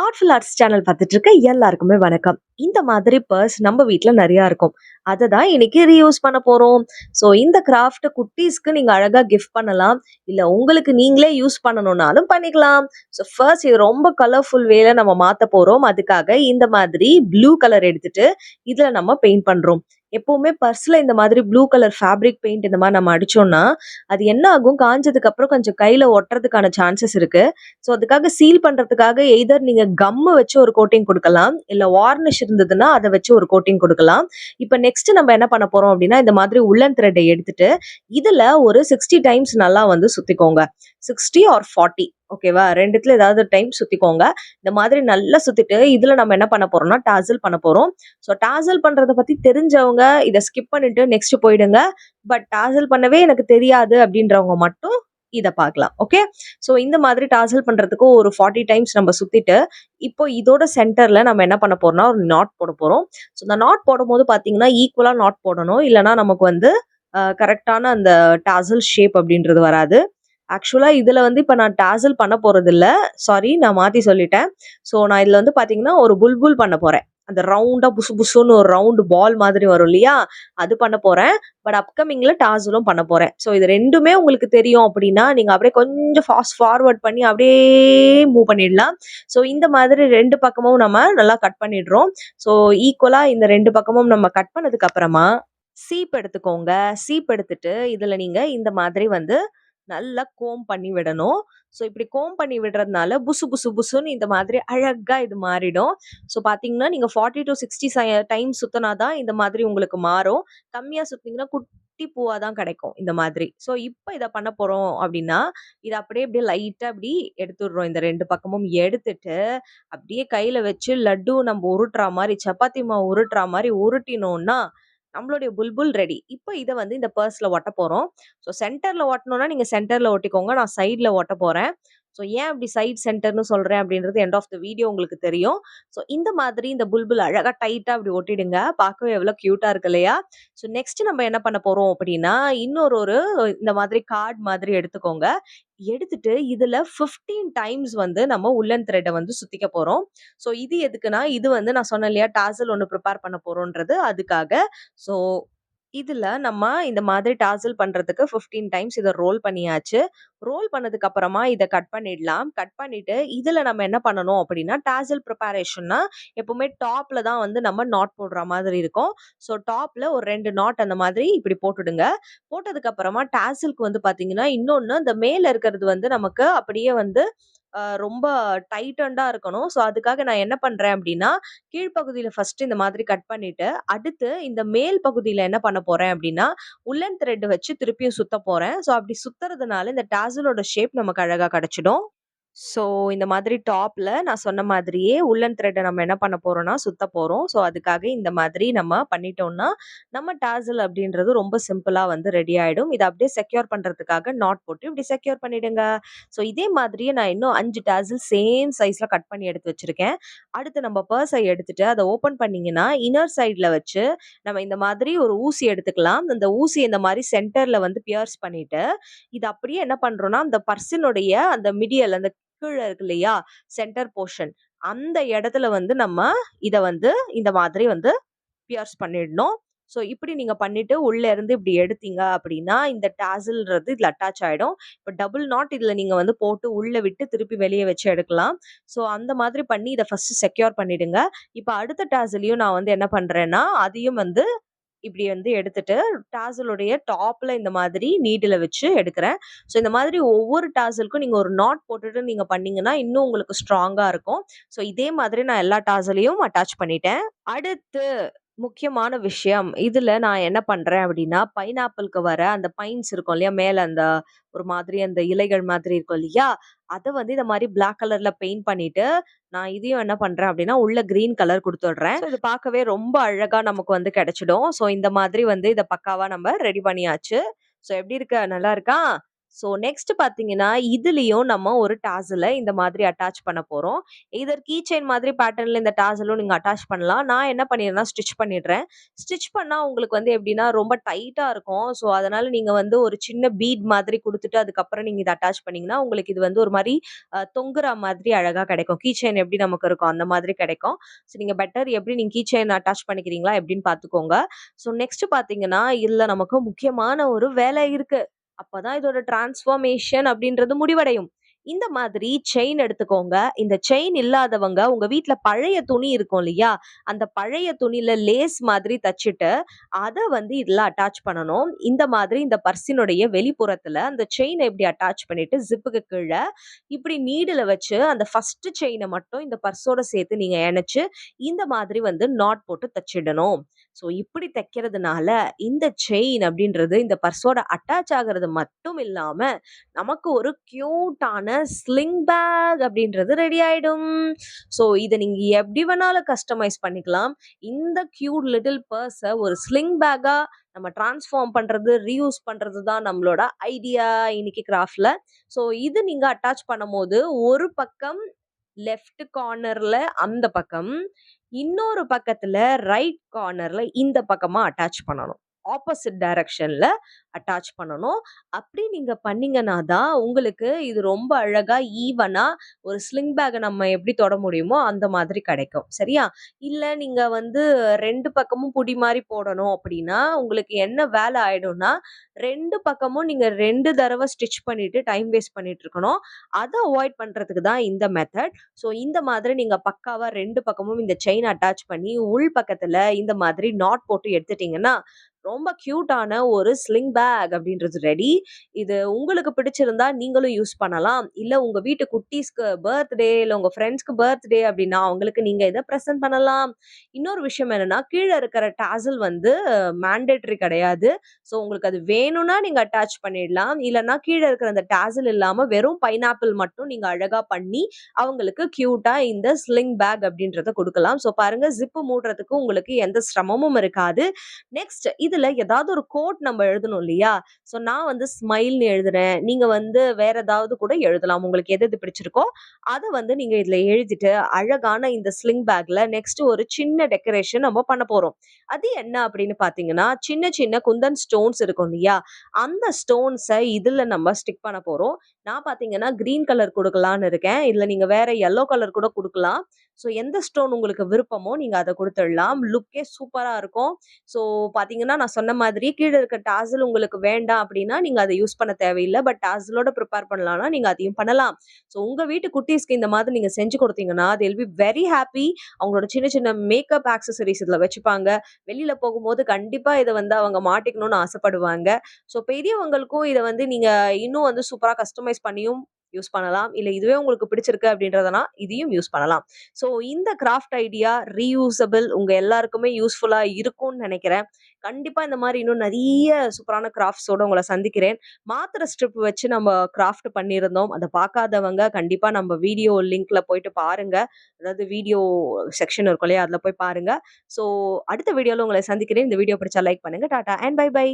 Artful arts channel பார்த்துட்டு இருக்க எல்லாருக்குமே வணக்கம். இந்த மாதிரி பர்ஸ் நம்ம வீட்ல நெறையா இருக்கும். அத தான் இன்னைக்கு ரீயூஸ் பண்ண போறோம். ஸோ இந்த கிராஃப்ட் குட்டீஸ்க்கு நீங்க அழகா கிஃப்ட் பண்ணலாம். இல்ல உங்களுக்கு நீங்களே யூஸ் பண்ணணும்னாலும் பண்ணிக்கலாம். ஸோ ஃபர்ஸ்ட் இது ரொம்ப கலர்ஃபுல் வேல நம்ம மாத்த போறோம். அதுக்காக இந்த மாதிரி ப்ளூ கலர் எடுத்துட்டு இதுல நம்ம பெயிண்ட் பண்றோம். எப்பவுமே பர்ஸ்ல இந்த மாதிரி ப்ளூ கலர் ஃபேப்ரிக் பெயிண்ட் இந்த மாரி நம்ம அடிச்சோம்னா, அது என்ன ஆகும் காஞ்சதுக்கு அப்புறம் கொஞ்சம் கையில ஒட்டுறதுக்கான சான்சஸ் இருக்கு. ஸோ அதுக்காக சீல் பண்றதுக்காக எய்தர் நீங்க கம்மு வச்சு ஒரு கோட்டிங் குடுக்கலாம். இல்ல வார்னிஷ் இருந்ததுன்னா, அத வச்சு ஒரு கோட்டிங் குடுக்கலாம். இப்ப நெக்ஸ்ட் நம்ம என்ன பண்ண போறோம் அப்டின்னா, இந்த மாதிரி உல்லன் த்ரெட்ட எடுத்துட்டு, இதுல ஒரு 60 டைம்ஸ் நல்லா வந்து சுத்திக்கோங்க. 60 ஆர் 40 ஓகேவா? 2த்துல ஏதாவது டைம் சுத்திக்கோங்க. இந்த மாதிரி நல்லா சுத்திட்டு, இதுல நம்ம என்ன பண்ண போறோம்னா, டாசல் பண்ண போறோம். ஸோ டாசல் பண்றத பத்தி தெரிஞ்சவங்க இத ஸ்கிப் பண்ணிட்டு நெக்ஸ்ட் போயிடுங்க. பட் டாசல் பண்ணவே எனக்கு தெரியாது அப்டின்றவங்க மட்டும் இத பார்க்கலாம். ஓகே. ஸோ இந்த மாதிரி டாசல் பண்றதுக்கு ஒரு 40 டைம்ஸ் நம்ம சுத்திட்டு, இப்போ இதோட சென்டர்ல நம்ம என்ன பண்ண போறோம்னா, ஒரு நாட் போட போறோம். ஸோ இந்த நாட் போடும்போது பார்த்தீங்கன்னா, ஈக்குவலா நாட் போடணும். இல்லன்னா நமக்கு வந்து கரெக்ட்டான அந்த டாசல் ஷேப் அப்படின்றது வராது. ஆக்சுவலா இதுல வந்து இப்ப நான் டாசல் பண்ண போறதில்ல. சாரி நான் மாத்தி சொல்லிட்டேன். ஸோ நான் இதுல வந்து பார்த்தீங்கன்னா, ஒரு புல்புல் பண்ண போறேன். அந்த ரவுண்டா புசு புசுன்னு ஒரு ரவுண்ட் பால் மாதிரி வரும் இல்லையா? அது பண்ண போறேன். பட் அப்கமிங்ல டாசலும் பண்ண போறேன். ஸோ இது 2மே உங்களுக்கு தெரியும் அப்படின்னா, நீங்க அப்படியே கொஞ்சம் ஃபாஸ்ட் ஃபார்வர்ட் பண்ணி அப்படியே மூவ் பண்ணிடலாம். ஸோ இந்த மாதிரி 2 பக்கமும் நம்ம நல்லா கட் பண்ணிடுறோம். ஸோ ஈக்குவலா இந்த 2 பக்கமும் நம்ம கட் பண்ணதுக்கு அப்புறமா, சீப் எடுத்துக்கோங்க. சீப் எடுத்துட்டு, இதுல நீங்க இந்த மாதிரி வந்து நல்லா கோம் பண்ணி விடணும். ஸோ இப்படி கோம் பண்ணி விடுறதுனால புசு புசு புசுன்னு இந்த மாதிரி அழகா இது மாறிடும். ஸோ பார்த்தீங்கன்னா, நீங்க 40 டூ 60 டைம்ஸ் சுத்துனா தான் இந்த மாதிரி உங்களுக்கு மாறும். கம்மியா சுத்துனீங்கன்னா குட்டி பூவா தான் கிடைக்கும் இந்த மாதிரி. ஸோ இப்ப இத பண்ண போறோம் அப்படின்னா, இத அப்படியே அப்படியே லைட்டா இப்படி எடுத்துடுறோம். இந்த 2 பக்கமும் எடுத்துட்டு, அப்படியே கையில வச்சு லட்டு நம்ம உருட்டுற மாரி, சப்பாத்தி மாவு உருட்டுற மாரி உருட்டினோம்னா, நம்மளுடைய புல்புல் ரெடி. இப்ப இத வந்து இந்த பர்ஸ்ல ஒட்ட போறோம். ஸோ சென்டர்ல ஒட்டணும்னா நீங்க சென்டர்ல ஒட்டிக்கோங்க. நான் சைட்ல ஒட்ட போறேன். ஸோ ஏன் அப்படி சைட் சென்டர்ன்னு சொல்றேன் அப்படின்றது எண்ட் ஆஃப் த வீடியோ உங்களுக்கு தெரியும். ஸோ இந்த மாதிரி இந்த புல்புல் அழகா டைட்டா அப்படி ஒட்டிடுங்க. பார்க்கவே எவ்வளோ கியூட்டா இருக்கு இல்லையா? ஸோ நெக்ஸ்ட் நம்ம என்ன பண்ண போறோம் அப்படின்னா, இன்னொரு இந்த மாதிரி கார்ட் மாதிரி எடுத்துக்கோங்க. எடுத்துட்டு இதுல 15 டைம்ஸ் வந்து நம்ம உல்லன் த்ரெட்ட வந்து சுத்திக்க போறோம். ஸோ இது எதுக்குன்னா, இது வந்து நான் சொன்னேன் இல்லையா? டாசல் ஒண்ணு ப்ரிப்பேர் பண்ண போறோம்ன்றது அதுக்காக. ஸோ இதுல நம்ம இந்த மாதிரி டாசல் பண்றதுக்கு 15 டைம்ஸ் இத ரோல் பண்ணியாச்சு. ரோல் பண்ணதுக்கு அப்புறமா இத கட் பண்ணிடலாம். கட் பண்ணிட்டு இதுல நம்ம என்ன பண்ணணும் அப்படின்னா, டாசல் ப்ரிப்பரேஷன்னா எப்பவுமே டாப்ல தான் வந்து நம்ம நாட் போடுற மாதிரி இருக்கும். ஸோ டாப்ல ஒரு 2 நாட் அந்த மாதிரி இப்படி போட்டுடுங்க. போட்டதுக்கு அப்புறமா டாசல்க்கு வந்து பாத்தீங்கன்னா, இன்னொன்னு இந்த மேல இருக்கிறது வந்து நமக்கு அப்படியே வந்து ரொம்ப டைட்டண்டா இருக்கணும். ஸோ அதுக்காக நான் என்ன பண்றேன் அப்படின்னா, கீழ்ப்பகுதியில ஃபர்ஸ்ட் இந்த மாதிரி கட் பண்ணிட்டு, அடுத்து இந்த மேல் பகுதியில என்ன பண்ண போறேன் அப்படின்னா, உல்லன் த்ரெட் வச்சு திருப்பியும் சுத்த போறேன். ஸோ அப்படி சுத்துறதுனால இந்த டாசலோட ஷேப் நமக்கு அழகா கிடைச்சிடும். ஸோ இந்த மாதிரி டாப்ல நான் சொன்ன மாதிரியே உல்லன் த்ரெட்ட நம்ம என்ன பண்ண போறோம்னா, சுத்த போறோம். ஸோ அதுக்காக இந்த மாதிரி நம்ம பண்ணிட்டோம்னா, நம்ம டாசல் அப்படின்றது ரொம்ப சிம்பிளா வந்து ரெடி ஆயிடும். இத அப்படியே செக்யூர் பண்றதுக்காக நாட் போட்டு இப்படி செக்யூர் பண்ணிடுங்க. ஸோ இதே மாதிரியே நான் இன்னும் 5 டாசல் சேம் சைஸ்ல கட் பண்ணி எடுத்து வச்சிருக்கேன். அடுத்து நம்ம பர்ஸ எடுத்துட்டு அத ஓப்பன் பண்ணீங்கன்னா, இன்னர் சைட்ல வச்சு நம்ம இந்த மாதிரி ஒரு ஊசி எடுத்துக்கலாம். அந்த ஊசி இந்த மாரி சென்டர்ல வந்து பியர்ஸ் பண்ணிட்டு, இது அப்படியே என்ன பண்றோம்னா, அந்த பர்ஸினுடைய அந்த மிடியல் அந்த கீழ இருக்கு இல்லையா? சென்டர் போர்ஷன் அந்த இடத்துல வந்து நம்ம இத வந்து இந்த மாதிரி வந்து பியர்ஸ் பண்ணிடணும். ஸோ இப்படி நீங்க பண்ணிட்டு உள்ள இருந்து இப்படி எடுத்தீங்க அப்படின்னா, இந்த டாசல்ன்றது இதுல அட்டாச் ஆயிடும். இப்ப டபுள் நாட் இதுல நீங்க வந்து போட்டு உள்ள விட்டு திருப்பி வெளிய வச்சு எடுக்கலாம். ஸோ அந்த மாதிரி பண்ணி இத ஃபர்ஸ்ட் செக்யூர் பண்ணிடுங்க. இப்ப அடுத்த டாசலையும் நான் வந்து என்ன பண்றேன்னா, அதையும் வந்து இப்படி வந்து எடுத்துட்டு, டாசலுடைய டாப்ல இந்த மாதிரி நீடில வச்சு எடுக்கிறேன். ஸோ இந்த மாதிரி ஒவ்வொரு டாசலுக்கும் நீங்க ஒரு நாட் போட்டுட்டு நீங்க பண்ணீங்கன்னா, இன்னும் உங்களுக்கு ஸ்ட்ராங்கா இருக்கும். ஸோ இதே மாதிரி நான் எல்லா டாசலையும் அட்டாச் பண்ணிட்டேன். அடுத்து முக்கியமான விஷயம். இதுல நான் என்ன பண்றேன் அப்படின்னா, பைனாப்பிள்க்கு வர அந்த பைன்ஸ் இருக்கும் இல்லையா? மேல அந்த ஒரு மாதிரி அந்த இலைகள் மாதிரி இருக்கும் இல்லையா? அத வந்து இந்த மாரி பிளாக் கலர்ல பெயிண்ட் பண்ணிட்டு, நான் இதையும் என்ன பண்றேன் அப்படின்னா, உள்ள கிரீன் கலர் குடுத்துடுறேன். ஸோ இது பார்க்கவே ரொம்ப அழகா நமக்கு வந்து கிடைச்சிடும். ஸோ இந்த மாதிரி வந்து இத பக்காவா நம்ம ரெடி பண்ணியாச்சு. ஸோ எப்படி இருக்கு? நல்லா இருக்கா? நெக்ஸ்ட் பார்த்தீங்கன்னா, இதுலயும் நம்ம ஒரு டாசல இந்த மாதிரி அட்டாச் பண்ண போறோம். எய்தர் கீ செயின் மாதிரி பேட்டர்ன்ல இந்த டாசலும் நீங்க அட்டாச் பண்ணலாம். நான் என்ன பண்ணிடுறேன்னா, ஸ்டிட்ச் பண்ணிடுறேன். ஸ்டிட்ச் பண்ணா உங்களுக்கு வந்து எப்படின்னா, ரொம்ப டைட்டா இருக்கும். அதனால நீங்க வந்து ஒரு சின்ன பீட் மாதிரி குடுத்துட்டு, அதுக்கப்புறம் நீங்க இத அட்டாச் பண்ணீங்கன்னா, உங்களுக்கு இது வந்து ஒரு மாரி தொங்குற மாதிரி அழகா கிடைக்கும். கீ செயின் எப்படி நமக்கு இருக்கும், அந்த மாதிரி கிடைக்கும். நீங்க பெட்டர் எப்படி நீங்க கீ செயின் அட்டாச் பண்ணிக்கிறீங்களா எப்படின்னு பார்த்துக்கோங்க. நெக்ஸ்ட் பார்த்தீங்கன்னா, இதுல நமக்கு முக்கியமான ஒரு வேலை இருக்கு. அப்பதான் இதோட டிரான்ஸ்ஃபர்மேஷன் அப்படின்றது முடிவடையும். இந்த மாதிரி செயின் எடுத்துக்கோங்க. இந்த செயின் இல்லாதவங்க உங்க வீட்ல பழைய துணி இருக்கும் இல்லையா? அந்த பழைய துணியில லேஸ் மாதிரி தச்சுட்டு, அத வந்து இதுல அட்டாச் பண்ணணும். இந்த மாதிரி இந்த பர்ஸினுடைய வெளிப்புறத்துல அந்த செயின இப்படி அட்டாச் பண்ணிட்டு ஜிப்புக்கு கீழ இப்படி நீடில வச்சு அந்த ஃபர்ஸ்ட் செயின மட்டும் இந்த பர்ஸோட சேர்த்து நீங்க இணைச்சு, இந்த மாதிரி வந்து நாட் போட்டு தச்சிடணும். இப்படி தைக்கிறதுனால இந்த செயின் அப்படின்றது இந்த பர்ஸோட அட்டாச் ஆகுறது மட்டும் இல்லாம, நமக்கு ஒரு கியூட்டான ஸ்லிங் பேக் அப்படின்றது ரெடி ஆயிடும். இத நீங்க எப்படி வேணாலும் கஸ்டமைஸ் பண்ணிக்கலாம். இந்த கியூட் லிட்டில் பர்ஸ ஒரு ஸ்லிங் பேக்கா நம்ம டிரான்ஸ்ஃபார்ம் பண்றது, ரீயூஸ் பண்றது தான் நம்மளோட ஐடியா இன்னைக்கு கிராஃப்ட்ல. இது நீங்க அட்டாச் பண்ணும்போது, ஒரு பக்கம் லெஃப்ட் கார்னர்ல அந்த பக்கம், இன்னொரு பக்கத்துல ரைட் கார்னர்ல இந்த பக்கமா அட்டாச் பண்ணணும். ஆப்போசிட் டைரக்ஷன்ல அட்டாச் பண்ணணும். அப்படி நீங்க பண்ணீங்கன்னா தான் உங்களுக்கு இது ரொம்ப அழகா ஈவனா ஒரு ஸ்லிங் பேக்க நம்ம எப்படி தொட முடியுமோ அந்த மாதிரி கிடைக்கும். சரியா? இல்ல நீங்க வந்து 2 பக்கமும் புடி மாரி போடணும் அப்படின்னா, உங்களுக்கு என்ன வேலை ஆயிடும்னா, 2 பக்கமும் நீங்க 2 தடவ ஸ்டிட்ச் பண்ணிட்டு டைம் வேஸ்ட் பண்ணிட்டு இருக்கணும். அத அவாய்ட் பண்றதுக்கு தான் இந்த மெத்தட். இந்த மாதிரி நீங்க பக்காவா 2 பக்கமும் இந்த செயின் அட்டாச் பண்ணி, உள் பக்கத்துல இந்த மாதிரி நாட் போட்டு எடுத்துட்டீங்கன்னா, ரொம்ப கியூட்டான ஒரு ஸ்லிங் பேக் அப்படின்றது ரெடி. இது உங்களுக்கு பிடிச்சிருந்தா நீங்களும் யூஸ் பண்ணலாம். இல்ல உங்க வீட்டு குட்டீஸ்க்கு பர்த்டே, இல்ல உங்க ஃப்ரெண்ட்ஸ்க்கு பர்த்டே அப்படின்னா, அவங்களுக்கு நீங்க இத பிரசன்ட் பண்ணலாம். இன்னொரு விஷயம் என்னன்னா, கீழ இருக்கிற டாசல் வந்து மேண்டேட்டரி கிடையாது. உங்களுக்கு அது வேணும்னா நீங்க அட்டாச் பண்ணிடலாம். இல்லன்னா கீழ இருக்கிற அந்த டாசல் இல்லாம வெறும் பைனாப்பிள் மட்டும் நீங்க அழகா பண்ணி, அவங்களுக்கு கியூட்டா இந்த ஸ்லிங் பேக் அப்படின்றத குடுக்கலாம். பாருங்க ஜிப் மூடுறதுக்கு உங்களுக்கு எந்த சிரமமும் இருக்காது. நெக்ஸ்ட் இதுல ஏதாவது ஒரு கோட் நம்ம எழுதணும் இல்லையா? நான் வந்து ஸ்மைல்ன்னு எழுதுறேன். நீங்க வந்து வேற ஏதாவது கூட எழுதலாம். உங்களுக்கு எது எது பிடிச்சிருக்கோ, அத வந்து நீங்க இதுல எழுதிட்டு, அழகான இந்த ஸ்லிங் பேக்ல நெக்ஸ்ட் ஒரு சின்ன டெக்கரேஷன் நம்ம பண்ண போறோம். அது என்ன அப்படின்னு பார்த்தீங்கன்னா, சின்ன சின்ன குந்தன் ஸ்டோன்ஸ் இருக்கும் இல்லையா? அந்த ஸ்டோன்ஸ இதுல நம்ம ஸ்டிக் பண்ண போறோம். நான் பார்த்தீங்கன்னா, கிரீன் கலர் குடுக்கலான்னு இருக்கேன். இதுல நீங்க வேற எல்லோ கலர் கூட குடுக்கலாம். எந்த ஸ்டோன் உங்களுக்கு விருப்பமோ நீங்க அத குடுத்துடலாம். லுக்கே சூப்பரா இருக்கும். ஸோ பார்த்தீங்கன்னா, நான் சொன்ன மாதிரி கீழ இருக்க டாசல் உங்களுக்கு வேண்டாம் அப்படின்னா, நீங்க அத யூஸ் பண்ண தேவையில்ல. பட் டாசலோட ப்ரிப்பேர் பண்ணலாம்னா, நீங்க அதையும் பண்ணலாம். உங்க வீட்டு குட்டீஸ்க்கு இந்த மாதிரி நீங்க செஞ்சு குடுத்தீங்கன்னா, they will be very happy. அவங்களோட சின்ன சின்ன மேக்கப் ஆக்சஸரீஸ் இதுல வச்சுப்பாங்க. வெளியில போகும்போது கண்டிப்பா இத வந்து அவங்க மாட்டிக்கணும்னு ஆசைப்படுவாங்க. பெரியவங்களுக்கும் இத வந்து நீங்க இன்னும் வந்து சூப்பரா கஸ்டமைஸ் பண்ணியும் யூஸ் பண்ணலாம். இல்ல இதுவே உங்களுக்கு பிடிச்சிருக்கு அப்படின்றதுனா, இதையும் யூஸ் பண்ணலாம். இந்த கிராஃப்ட் ஐடியா ரீயூசபிள் உங்க எல்லாருக்குமே யூஸ்ஃபுல்லா இருக்கும்னு நெனைக்கிறேன். கண்டிப்பா இந்த மாரி இன்னும் நெறைய சூப்பரான கிராஃப்ட்ஸோட உங்கள சந்திக்கிறேன். மாத்திர ஸ்ட்ரிப் வச்சு நம்ம கிராஃப்ட் பண்ணியிருந்தோம். அத பார்க்காதவங்க கண்டிப்பா நம்ம வீடியோ லிங்க்ல போயிட்டு பாருங்க. அதாவது வீடியோ செக்ஷன் இருக்கும் இல்லையா? அதுல போய் பாருங்க. ஸோ அடுத்த வீடியோல உங்கள சந்திக்கிறேன். இந்த வீடியோ பிடிச்சா லைக் பண்ணுங்க. Tata and bye by.